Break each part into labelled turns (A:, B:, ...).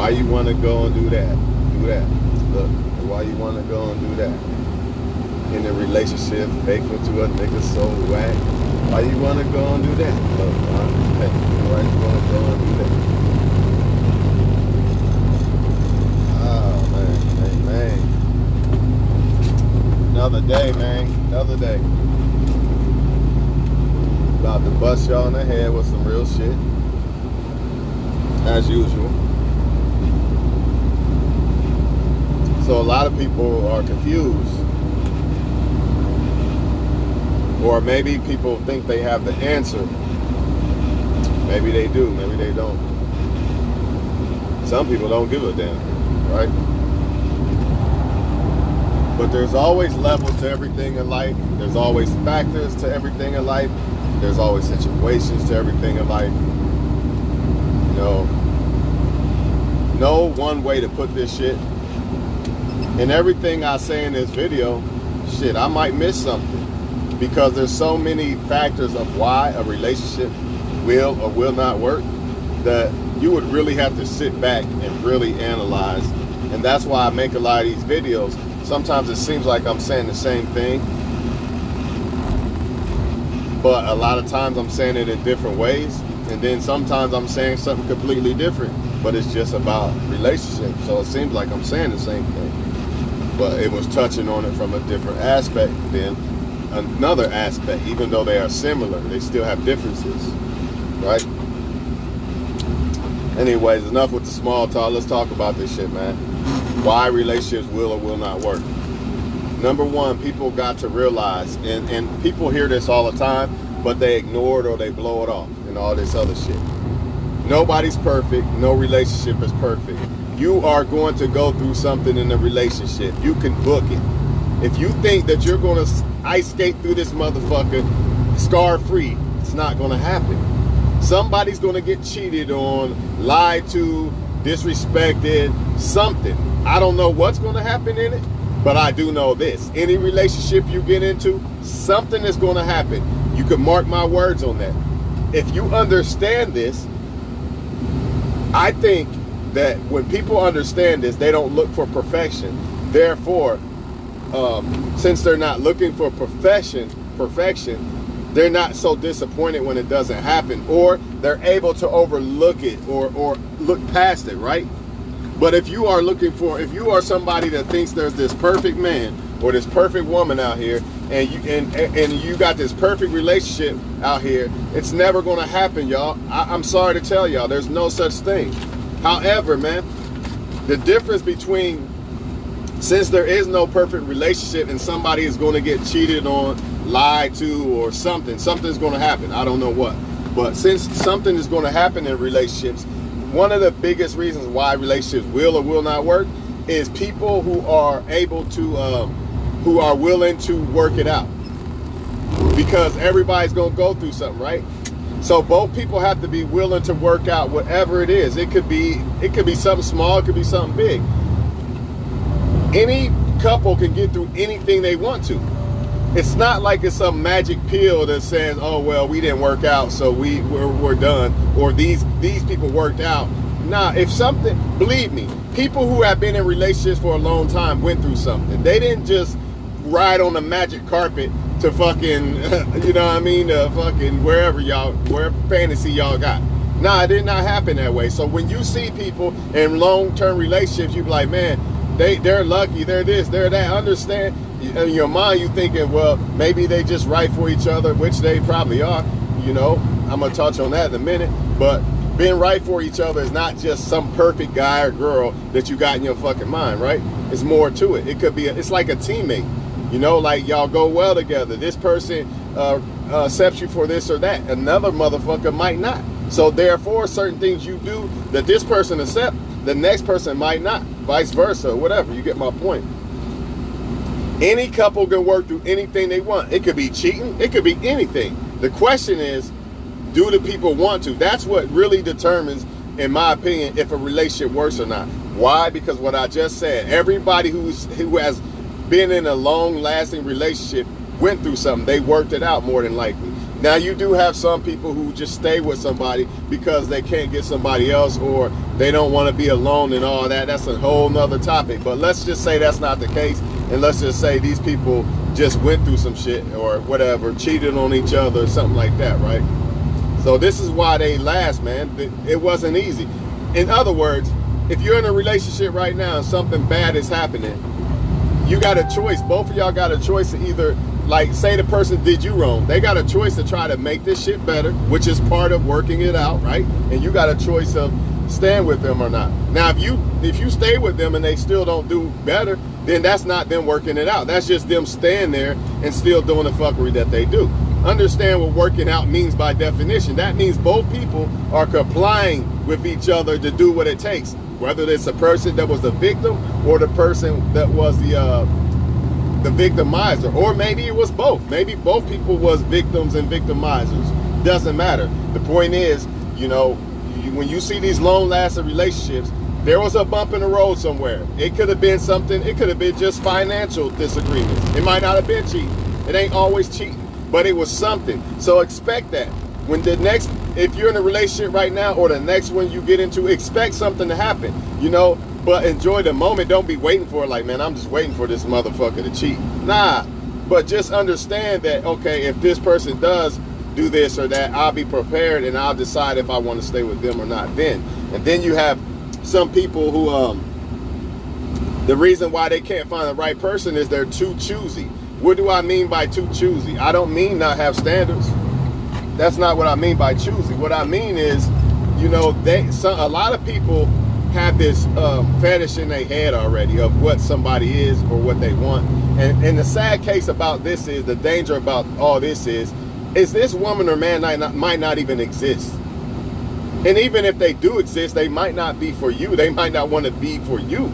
A: Why you want to go and do that? Do that. Look, why you want to go and do that? In a relationship, faithful to a nigga so whack. Why you want to go and do that? Look, hey, why you want to go and do that? Oh, man. Another day, man. Another day. About to bust y'all in the head with some real shit. As usual. So a lot of people are confused. Or maybe people think they have the answer. Maybe they do, maybe they don't. Some people don't give a damn, right? But there's always levels to everything in life. There's always factors to everything in life. There's always situations to everything in life. You know, no one way to put this shit. And everything I say in this video, shit, I might miss something. Because there's so many factors of why a relationship will or will not work that you would really have to sit back and really analyze. And that's why I make a lot of these videos. Sometimes it seems like I'm saying the same thing, but a lot of times I'm saying it in different ways. And then sometimes I'm saying something completely different, but it's just about relationships. So it seems like I'm saying the same thing, but it was touching on it from a different aspect than another aspect. Even though they are similar, they still have differences, right? Anyways, enough with the small talk. Let's talk about this shit, man. Why relationships will or will not work. Number one, people got to realize, and people hear this all the time, but they ignore it or they blow it off and all this other shit. Nobody's perfect. No relationship is perfect. You are going to go through something in a relationship. You can book it. If you think that you're going to ice skate through this motherfucker scar-free, it's not going to happen. Somebody's going to get cheated on, lied to, disrespected, something. I don't know what's going to happen in it, but I do know this. Any relationship you get into, something is going to happen. You can mark my words on that. If you understand this, I think that when people understand this, they don't look for perfection. Therefore, since they're not looking for perfection, they're not so disappointed when it doesn't happen, or they're able to overlook it or look past it, right? But if you are somebody that thinks there's this perfect man or this perfect woman out here, and you got this perfect relationship out here, it's never going to happen, y'all. I'm sorry to tell y'all, there's no such thing. However, man, the difference between, since there is no perfect relationship and somebody is going to get cheated on, lied to, or something's going to happen. I don't know what. But since something is going to happen in relationships, one of the biggest reasons why relationships will or will not work is people who are able to, who are willing to work it out. Because everybody's going to go through something, right? So both people have to be willing to work out whatever it is. It could be something small, it could be something big. Any couple can get through anything they want to. It's not like it's some magic pill that says, oh, well, we didn't work out, so we're done, or these people worked out. Nah, if something, believe me, people who have been in relationships for a long time went through something. They didn't just ride on the magic carpet to fucking, you know what I mean, fucking wherever fantasy y'all got. Nah, it did not happen that way. So when you see people in long-term relationships, you be like, man, they're lucky, they're this, they're that. Understand, in your mind, you thinking, well, maybe they just right for each other, which they probably are. You know, I'm gonna touch on that in a minute. But being right for each other is not just some perfect guy or girl that you got in your fucking mind, right? It's more to it. It could be, it's like a teammate. You know, like y'all go well together. This person accepts you for this or that. Another motherfucker might not. So therefore, certain things you do that this person accepts, the next person might not. Vice versa, whatever. You get my point. Any couple can work through anything they want. It could be cheating. It could be anything. The question is, do the people want to? That's what really determines, in my opinion, if a relationship works or not. Why? Because what I just said. Everybody who has been in a long-lasting relationship went through something. They worked it out more than likely. Now, you do have some people who just stay with somebody because they can't get somebody else, or they don't want to be alone and all that. That's a whole nother topic. But let's just say that's not the case. And let's just say these people just went through some shit or whatever, cheated on each other or something like that, right? So this is why they last, man. It wasn't easy. In other words, if you're in a relationship right now and something bad is happening, you got a choice. Both of y'all got a choice to either, like, say the person did you wrong. They got a choice to try to make this shit better, which is part of working it out, right? And you got a choice of staying with them or not. Now, if you stay with them and they still don't do better, then that's not them working it out. That's just them staying there and still doing the fuckery that they do. Understand what working out means by definition. That means both people are complying with each other to do what it takes, whether it's a person that was the victim or the person that was the victimizer, or maybe it was both. Maybe both people was victims and victimizers. Doesn't matter. The point is, you know, when you see these long-lasting relationships, there was a bump in the road somewhere. It could have been something. It could have been just financial disagreements. It might not have been cheating. It ain't always cheating, but it was something. So expect that. When the next, if you're in a relationship right now, or the next one you get into, expect something to happen, you know, but enjoy the moment. Don't be waiting for it like, man, I'm just waiting for this motherfucker to cheat. Nah, but just understand that, okay, if this person does do this or that, I'll be prepared and I'll decide if I want to stay with them or not then. And then you have some people who, the reason why they can't find the right person is they're too choosy. What do I mean by too choosy? I don't mean not have standards. That's not what I mean by choosy. What I mean is, you know, a lot of people have this fetish in their head already of what somebody is or what they want. And the sad case about this is, the danger about all this is this woman or man might not even exist. And even if they do exist, they might not be for you. They might not want to be for you.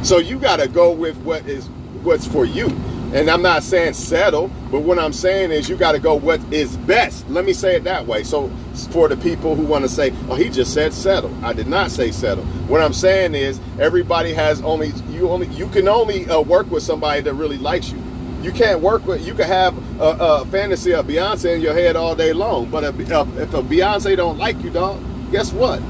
A: So you got to go with what's for you. And I'm not saying settle, but what I'm saying is you got to go what is best. Let me say it that way. So for the people who want to say, oh, he just said settle. I did not say settle. What I'm saying is everybody has you can only work with somebody that really likes you. You can't work with, you can have a fantasy of Beyonce in your head all day long, but if a Beyonce don't like you, dog, guess what?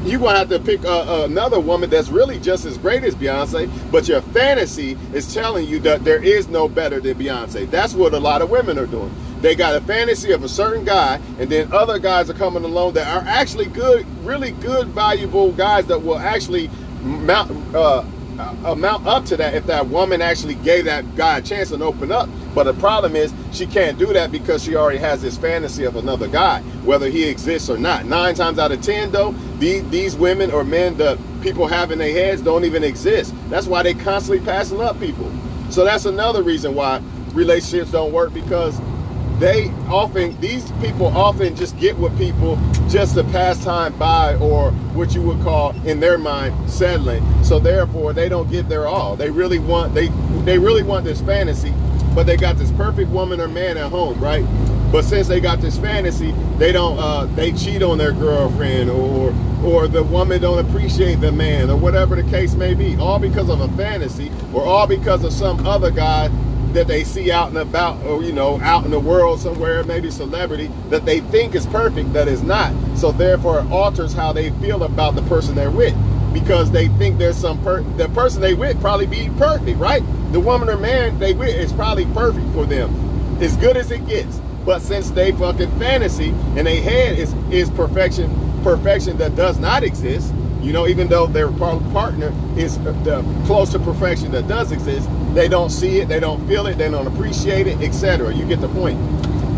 A: You're going to have to pick another woman that's really just as great as Beyonce, but your fantasy is telling you that there is no better than Beyonce. That's what a lot of women are doing. They got a fantasy of a certain guy, and then other guys are coming along that are actually good, really good, valuable guys that will actually mount up to that if that woman actually gave that guy a chance and open up. But the problem is she can't do that because she already has this fantasy of another guy, whether he exists or not. 9 times out of 10, though, these women or men that people have in their heads don't even exist. That's why they constantly passing up people. So that's another reason why relationships don't work, because these people often just get with people just to pass time by, or what you would call in their mind settling. So therefore they don't give their all. They really want this fantasy, but they got this perfect woman or man at home, right? But since they got this fantasy, they cheat on their girlfriend, or the woman don't appreciate the man, or whatever the case may be, all because of a fantasy, or all because of some other guy that they see out and about, or, you know, out in the world somewhere, maybe celebrity, that they think is perfect, that is not. So therefore it alters how they feel about the person they're with, because they think there's the person they with probably be perfect, right? The woman or man they with is probably perfect for them, as good as it gets. But since they fucking fantasy in their head is perfection that does not exist, you know, even though their partner is close to perfection that does exist, they don't see it, they don't feel it, they don't appreciate it, etc. You get the point.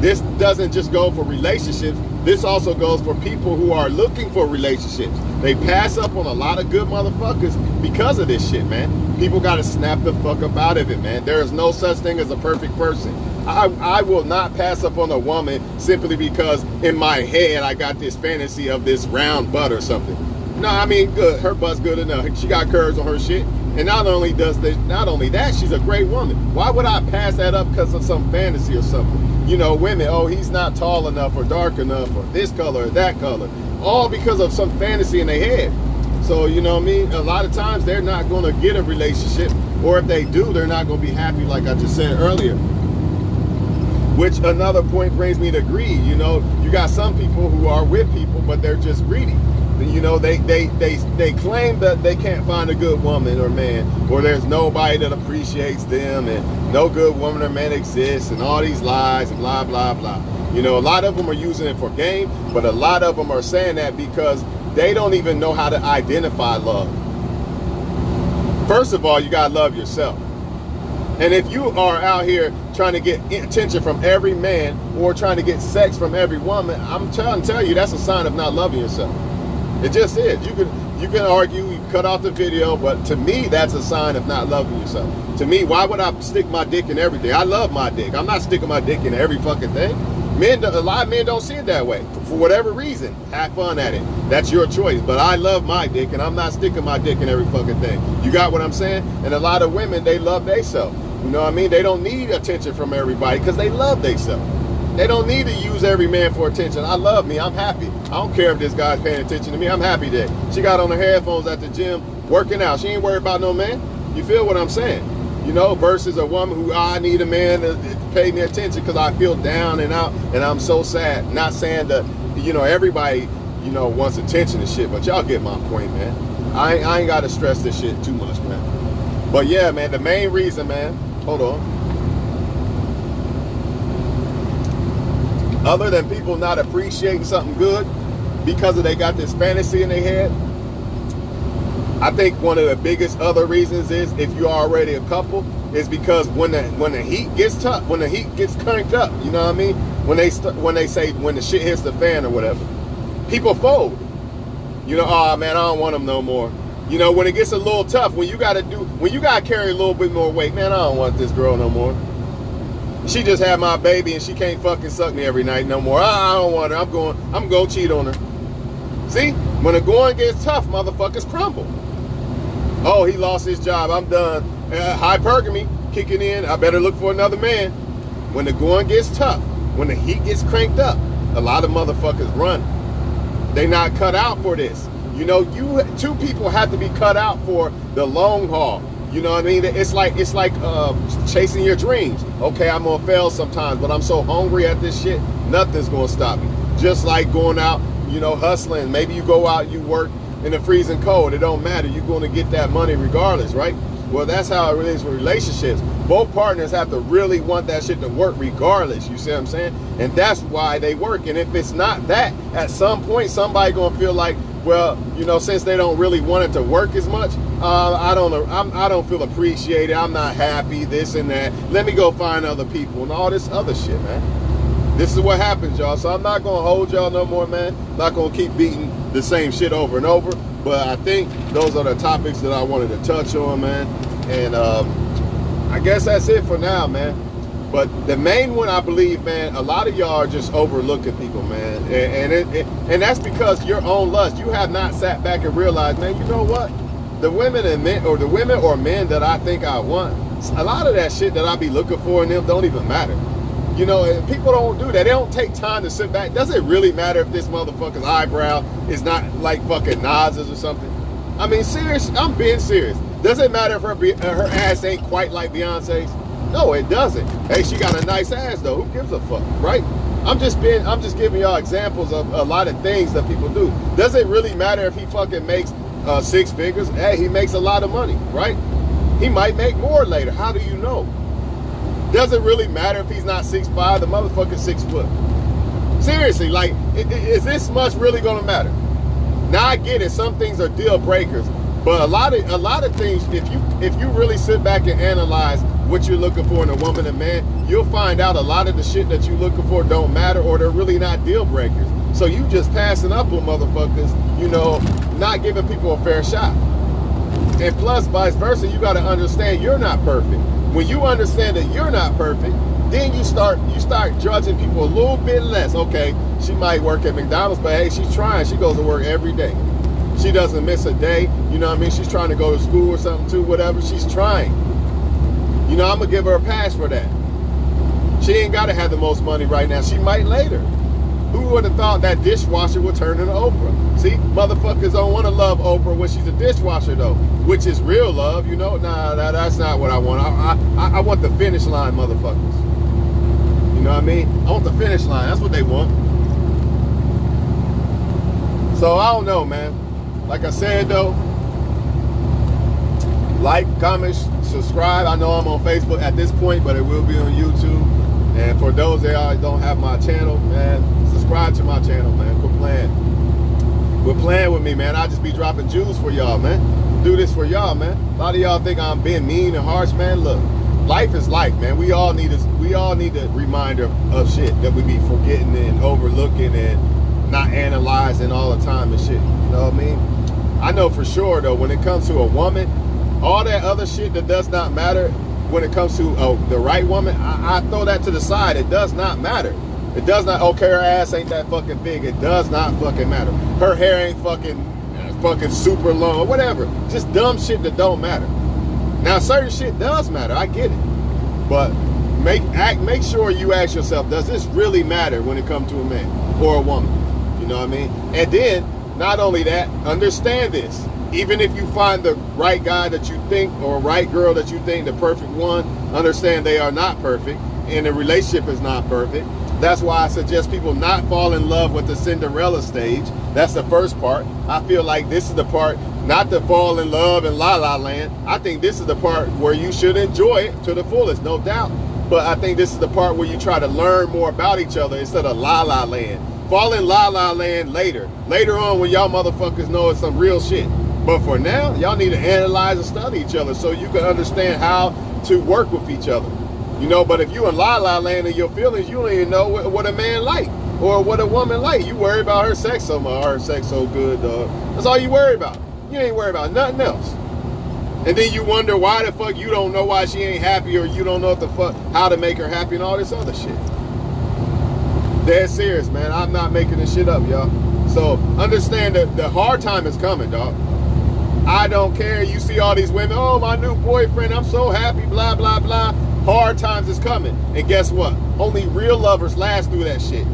A: This doesn't just go for relationships. This also goes for people who are looking for relationships. They pass up on a lot of good motherfuckers because of this shit, man. People got to snap the fuck up out of it, man. There is no such thing as a perfect person. I will not pass up on a woman simply because in my head I got this fantasy of this round butt or something. No, I mean, good. Her butt's good enough. She got curves on her shit. And not only that, she's a great woman. Why would I pass that up because of some fantasy or something? You know, women, oh, he's not tall enough or dark enough or this color or that color. All because of some fantasy in their head. So, you know what I mean? A lot of times they're not going to get a relationship. Or if they do, they're not going to be happy, like I just said earlier. Which another point brings me to greed. You know, you got some people who are with people, but they're just greedy. You know, they claim that they can't find a good woman or man, or there's nobody that appreciates them, and no good woman or man exists, and all these lies and blah, blah, blah. You know, a lot of them are using it for game, but a lot of them are saying that because they don't even know how to identify love. First of all, you gotta love yourself. And if you are out here trying to get attention from every man or trying to get sex from every woman, I'm trying to tell you that's a sign of not loving yourself. It just is. You can argue, you cut off the video, but to me, that's a sign of not loving yourself. To me, why would I stick my dick in everything? I love my dick. I'm not sticking my dick in every fucking thing. A lot of men don't see it that way. For whatever reason, have fun at it. That's your choice. But I love my dick, and I'm not sticking my dick in every fucking thing. You got what I'm saying? And a lot of women, they love themselves. You know what I mean? They don't need attention from everybody because they love themselves. They don't need to use every man for attention. I love me. I'm happy. I don't care if this guy's paying attention to me. I'm happy that she got on her headphones at the gym working out. She ain't worried about no man. You feel what I'm saying? You know, versus a woman who, I need a man to pay me attention because I feel down and out and I'm so sad. Not saying that, you know, everybody, you know, wants attention and shit, but y'all get my point, man. I ain't got to stress this shit too much, man. But yeah, man, the main reason, man, hold on. Other than people not appreciating something good because they got this fantasy in their head, I think one of the biggest other reasons is, if you're already a couple, is because when the heat gets tough, when the heat gets cranked up, you know what I mean? When they say when the shit hits the fan or whatever, people fold. You know, oh man, I don't want them no more. You know, when it gets a little tough, when you gotta carry a little bit more weight, man, I don't want this girl no more. She just had my baby and she can't fucking suck me every night no more. I don't want her. I'm going to cheat on her. See, when the going gets tough, motherfuckers crumble. Oh, he lost his job. I'm done. Hypergamy kicking in. I better look for another man. When the going gets tough, when the heat gets cranked up, a lot of motherfuckers run. They not cut out for this. You know, two people have to be cut out for the long haul. You know what I mean? It's like chasing your dreams. Okay, I'm gonna fail sometimes, but I'm so hungry at this shit, nothing's gonna stop me. Just like going out, you know, hustling. Maybe you go out, you work in the freezing cold. It don't matter. You're gonna get that money regardless, right? Well, that's how it is with relationships. Both partners have to really want that shit to work regardless. You see what I'm saying? And that's why they work. And if it's not that, at some point, somebody gonna feel like, well, you know, since they don't really want it to work as much, I don't feel appreciated. I'm not happy, this and that. Let me go find other people and all this other shit, man. This is what happens, y'all. So I'm not going to hold y'all no more, man. I'm not going to keep beating the same shit over and over. But I think those are the topics that I wanted to touch on, man. And I guess that's it for now, man. But the main one, I believe, man, a lot of y'all are just overlooking people, man. And that's because your own lust. You have not sat back and realized, man, you know what? The women or men that I think I want, a lot of that shit that I be looking for in them don't even matter. You know, people don't do that. They don't take time to sit back. Does it really matter if this motherfucker's eyebrow is not like fucking Nas's or something? I mean, serious. I'm being serious. Does it matter if her ass ain't quite like Beyonce's? No, it doesn't. Hey, she got a nice ass though. Who gives a fuck, right? I'm just giving y'all examples of a lot of things that people do. Does it really matter if he fucking makes 6 figures? Hey, he makes a lot of money, right? He might make more later. How do you know? Does it really matter if he's not 6'5"? The motherfucker's 6 foot. Seriously, like, is this much really gonna matter? Now I get it. Some things are deal breakers, but a lot of things, if you really sit back and analyze what you're looking for in a woman and man, you'll find out a lot of the shit that you're looking for don't matter, or they're really not deal breakers. So you just passing up on motherfuckers, you know, not giving people a fair shot. And plus, vice versa, you got to understand you're not perfect. When you understand that you're not perfect, then you start judging people a little bit less. Okay, she might work at McDonald's, but hey, she's trying. She goes to work every day. She doesn't miss a day. You know what I mean? She's trying to go to school or something too, whatever. She's trying. You know, I'm going to give her a pass for that. She ain't got to have the most money right now. She might later. Who would have thought that dishwasher would turn into Oprah? See, motherfuckers don't want to love Oprah when she's a dishwasher, though, which is real love, you know? Nah, that's not what I want. I want the finish line, motherfuckers. You know what I mean? I want the finish line. That's what they want. So I don't know, man. Like I said though, like, comment, subscribe. I know I'm on Facebook at this point, but it will be on YouTube. And for those that don't have my channel, man, subscribe to my channel, man. Quit playing. Quit playing with me, man. I just be dropping jewels for y'all, man. Do this for y'all, man. A lot of y'all think I'm being mean and harsh, man. Look, life is life, man. We all need a reminder of shit that we be forgetting and overlooking and not analyzing all the time and shit. You know what I mean? I know for sure though, when it comes to a woman, all that other shit that does not matter when it comes to the right woman, I throw that to the side. It does not matter. It does not, okay, her ass ain't that fucking big. It does not fucking matter. Her hair ain't fucking super long or whatever. Just dumb shit that don't matter. Now, certain shit does matter. I get it. But make sure you ask yourself, does this really matter when it comes to a man or a woman? You know what I mean? And then, not only that, understand this. Even if you find the right guy that you think, or right girl that you think, the perfect one, understand they are not perfect, and the relationship is not perfect. That's why I suggest people not fall in love with the Cinderella stage. That's the first part. I feel like this is the part, not to fall in love in La La Land. I think this is the part where you should enjoy it to the fullest, no doubt. But I think this is the part where you try to learn more about each other instead of La La Land. Fall in La La Land later. Later on when y'all motherfuckers know it's some real shit. But for now, y'all need to analyze and study each other so you can understand how to work with each other. You know, but if you in La La Land and your feelings, you don't even know what a man like or what a woman like. You worry about her sex so much, her sex so good, dog. That's all you worry about. You ain't worry about nothing else. And then you wonder why the fuck you don't know why she ain't happy, or you don't know what the fuck, how to make her happy and all this other shit. Dead serious, man. I'm not making this shit up, y'all. So understand that the hard time is coming, dog. I don't care. You see all these women, oh, my new boyfriend, I'm so happy, blah, blah, blah. Hard times is coming. And guess what? Only real lovers last through that shit.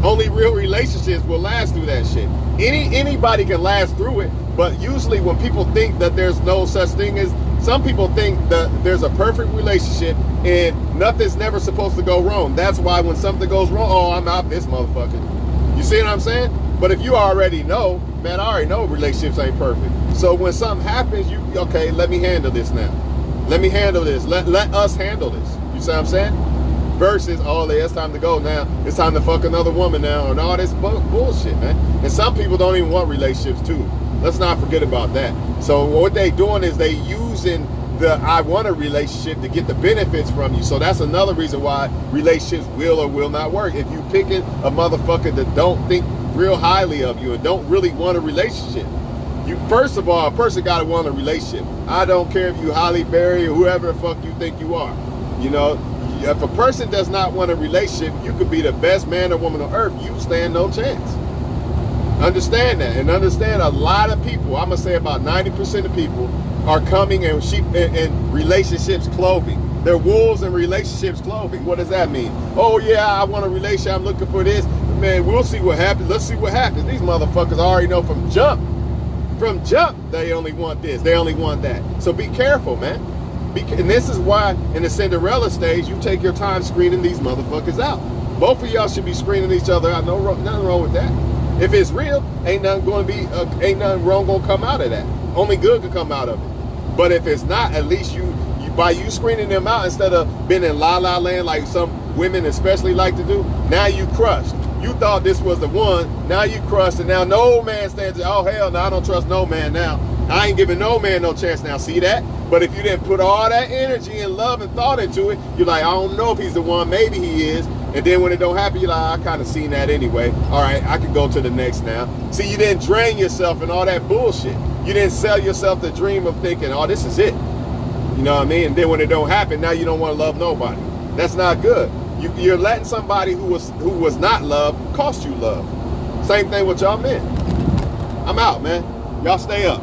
A: Only real relationships will last through that shit. Anybody can last through it, but usually when people think that there's no such thing as, some people think that there's a perfect relationship and nothing's never supposed to go wrong. That's why when something goes wrong, oh, I'm out this motherfucker. You see what I'm saying? But if you already know, man, I already know relationships ain't perfect. So when something happens, you, okay, let me handle this now. Let me handle this. Let us handle this. You see what I'm saying? Versus, oh, it's time to go now. It's time to fuck another woman now and all this bullshit, man. And some people don't even want relationships too. Let's not forget about that. So what they doing is they using the I want a relationship to get the benefits from you. So that's another reason why relationships will or will not work. If you picking a motherfucker that don't think real highly of you and don't really want a relationship, you, first of all, a person gotta want a relationship. I don't care if you Holly Berry or whoever the fuck you think you are. You know, if a person does not want a relationship, you could be the best man or woman on earth, you stand no chance. Understand that, and understand a lot of people, I'm gonna say about 90% of people are coming in relationships clothing. They're wolves in relationships clothing. What does that mean? Oh yeah, I want a relationship, I'm looking for this. Man, we'll see what happens. Let's see what happens. These motherfuckers already know from jump. From jump, they only want this. They only want that. So be careful, man. And this is why in the Cinderella stage, you take your time screening these motherfuckers out. Both of y'all should be screening each other out. Nothing wrong with that. If it's real, ain't nothing wrong gonna come out of that. Only good can come out of it. But if it's not, at least by you screening them out instead of being in La La Land like some women especially like to do, now you crushed. You thought this was the one, now you crushed, and now no man stands, oh hell no, I don't trust no man now. I ain't giving no man no chance now, see that? But if you didn't put all that energy and love and thought into it, you're like, I don't know if he's the one, maybe he is. And then when it don't happen, you're like, I kind of seen that anyway. All right, I can go to the next now. See, you didn't drain yourself and all that bullshit. You didn't sell yourself the dream of thinking, oh, this is it. You know what I mean? And then when it don't happen, now you don't want to love nobody. That's not good. You're letting somebody who was not loved cost you love. Same thing with y'all men. I'm out, man. Y'all stay up.